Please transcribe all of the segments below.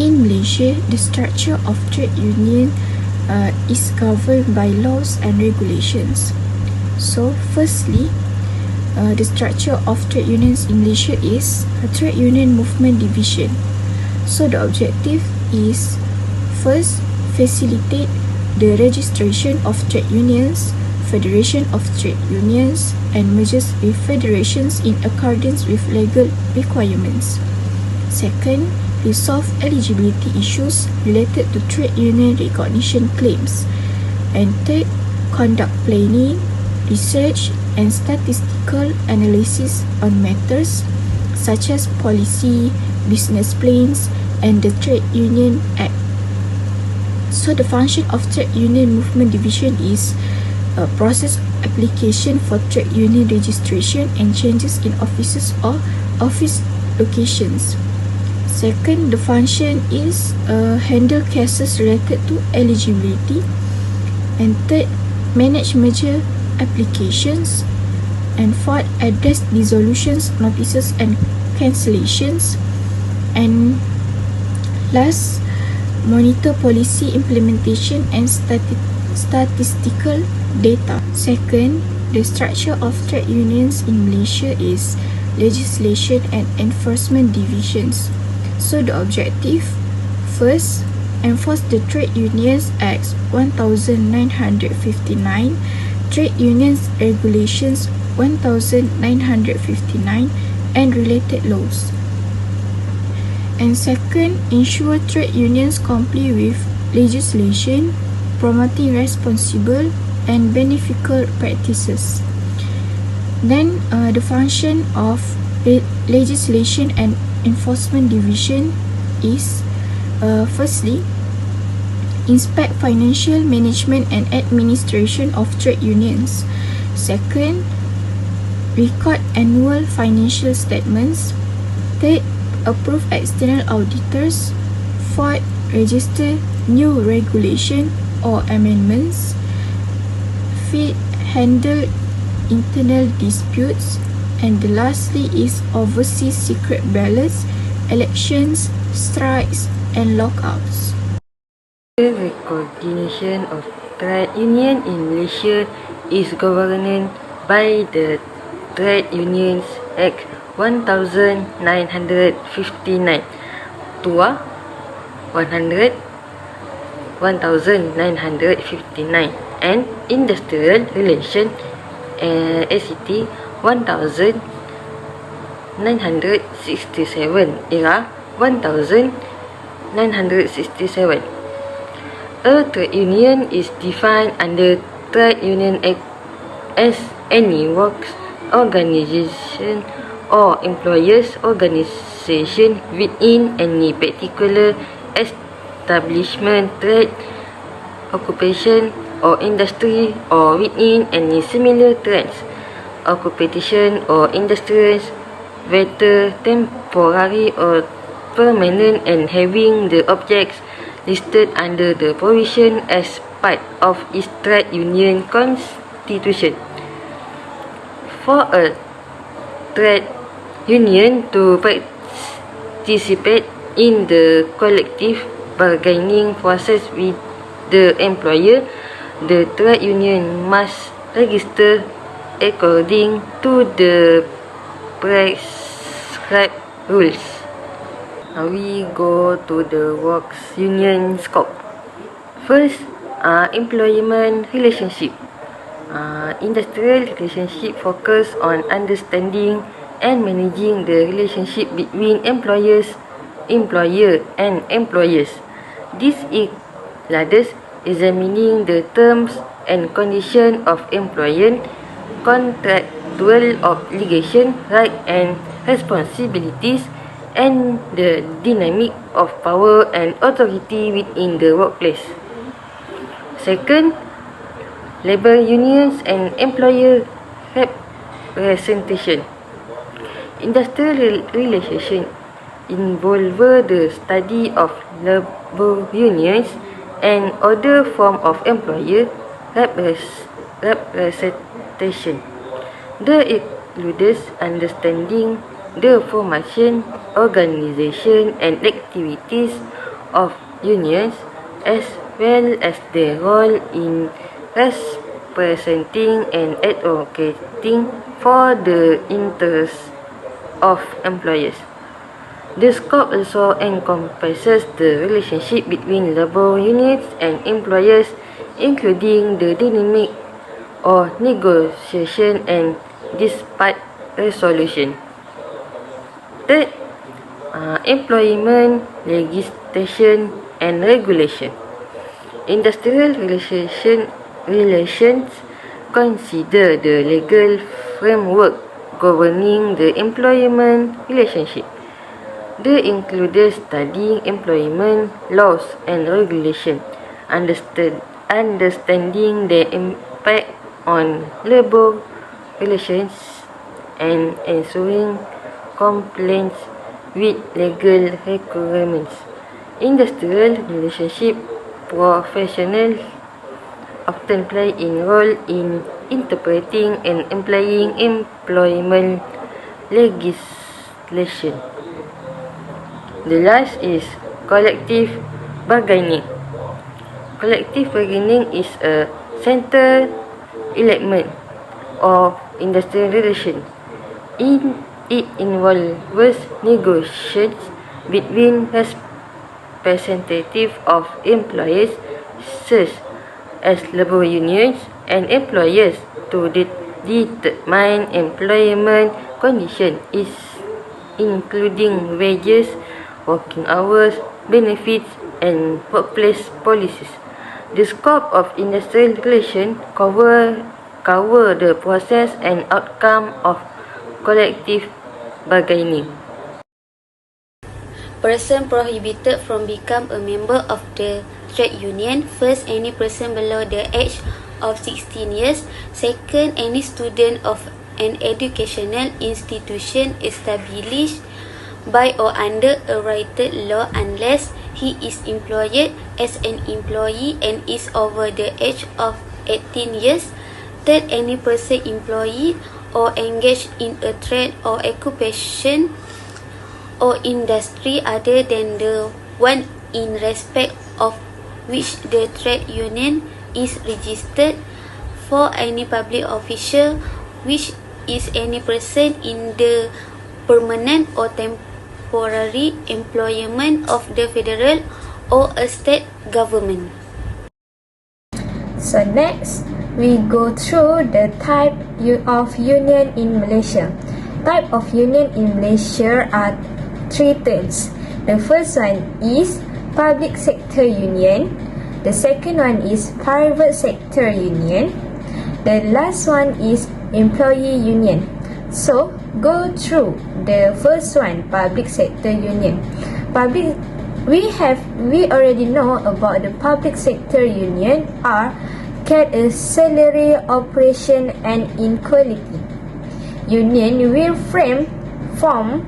In Malaysia, the structure of trade union is governed by laws and regulations. So, firstly, the structure of trade unions in Malaysia is a trade union movement division. So, the objective is first, facilitate the registration of trade unions, federation of trade unions, and mergers with federations in accordance with legal requirements. Second, resolve eligibility issues related to trade union recognition claims. And third, conduct planning, research, and statistical analysis on matters such as policy, business plans, and the Trade Union Act. So the function of Trade Union Movement Division is a process application for trade union registration and changes in offices or office locations. Second, the function is handle cases related to eligibility. And third, manage merger applications. And fourth, address dissolutions, notices, and cancellations. And last, monitor policy implementation and statistical data. Second, the structure of trade unions in Malaysia is legislation and enforcement divisions. So the objective, first, enforce the Trade Unions Act 1959, Trade Unions Regulations 1959, and related laws. And second, ensure trade unions comply with legislation, promoting responsible and beneficial practices. Then the function of legislation and enforcement division is firstly, inspect financial management and administration of trade unions. Second, record annual financial statements. Third, approve external auditors. Fourth, register new regulation or amendments. Fifth, handle internal disputes. And lastly is oversee secret ballots, elections, strikes, and lockouts. The recognition of trade union in Malaysia is governed by the Trade Unions Act 1959, TUA 1959, and Industrial Relation ACT 1967, era 1967. A trade union is defined under Trade Union Act as any works organization or employers organization within any particular establishment, trade, occupation, or industry, or within any similar trades, occupation, or industries, whether temporary or permanent, and having the objects listed under the provision as part of its trade union constitution. For a trade union to participate in the collective bargaining process with the employer, the trade union must register according to the prescribed rules. Now we go to the works union scope. First, employment relationship. Industrial relationship focus on understanding and managing the relationship between employer, and employers. This includes examining the terms and conditions of employment, contractual obligation, rights and responsibilities, and the dynamic of power and authority within the workplace. Second, labor unions and employer representation. Industrial relation involve the study of labor unions and other form of employer representation. The includes understanding the formation, organization, and activities of unions, as well as their role in representing and advocating for the interests of employers. The scope also encompasses the relationship between labor unions and employers, including the dynamic or negotiation and dispute resolution. Third, employment legislation and regulation. Industrial relations consider the legal framework governing the employment relationship. They include studying employment laws and regulation, understanding the impact on labor relations, and ensuring compliance with legal requirements. Industrial relationship professionals often play a role in interpreting and applying employment legislation. The last is collective bargaining. Collective bargaining is a central element of industrial relations. It involves negotiations between representatives of employers, such as labor unions, and employers to determine employment conditions, including wages, working hours, benefits, and workplace policies. The scope of industrial relations cover the process and outcome of collective bargaining. Person prohibited from become a member of the trade union. First, any person below the age of 16 years. Second, any student of an educational institution established by or under a rated law unless he is employed as an employee and is over the age of 18 years. Third, any person employed or engaged in a trade or occupation or industry other than the one in respect of which the trade union is registered. For any public official, which is any person in the permanent or temporary employment of the federal or a state government. So next, we go through the type of union in Malaysia. Type of union in Malaysia are three terms. The first one is public sector union. The second one is private sector union. The last one is employee union. So go through the first one, public sector union. We already know about the public sector union are get a salary, operation, and inequality. Union will formed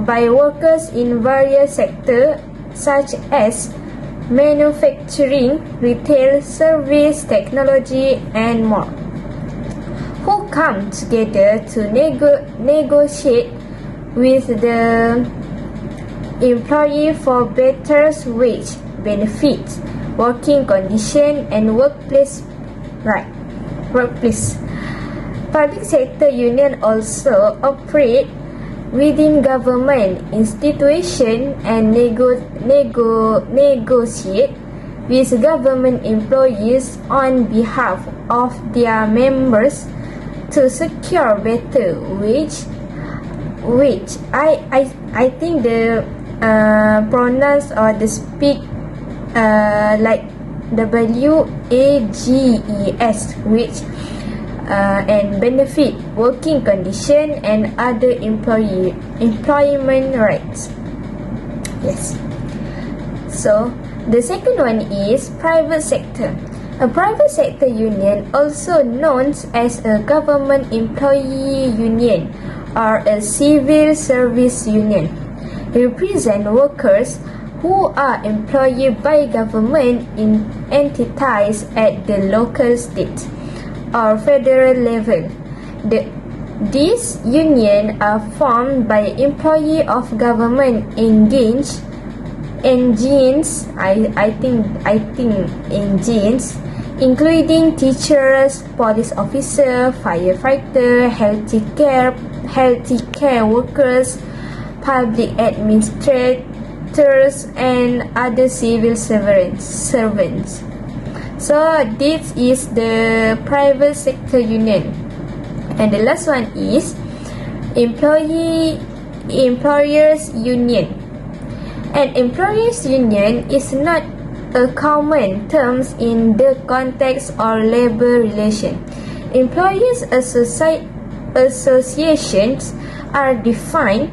by workers in various sectors such as manufacturing, retail, service, technology, and more, who come together to negotiate with the employee for better wage, benefits, working condition, and workplace right. Public sector union also operate within government institution and negotiate with government employees on behalf of their members to secure better wage. Which I think the pronounce or the speak like WAGES, which and benefit, working condition, and other employment rights. Yes. So the second one is private sector. A private sector union, also known as a government employee union or a civil service union, represent workers who are employed by government in entities at the local, state, or federal level. These unions are formed by employees of government engaged engines, I think engines, including teachers, police officer, firefighter, healthcare workers, public administrators, and other civil servants. So this is the private sector union. And the last one is employers union. An employers union is not a common term in the context of labor relation. Employers associations are defined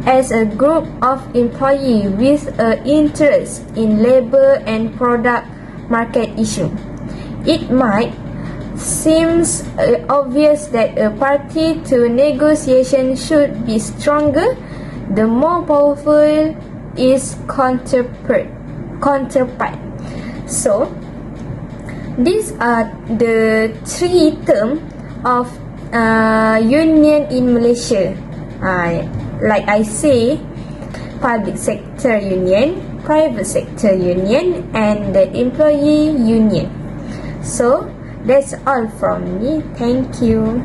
as a group of employees with an interest in labor and product market issue. It might seem obvious that a party to negotiation should be stronger. The more powerful is counterpart. So, these are the three terms of union in Malaysia. Like I say, public sector union, private sector union, and the employee union. So, that's all from me. Thank you.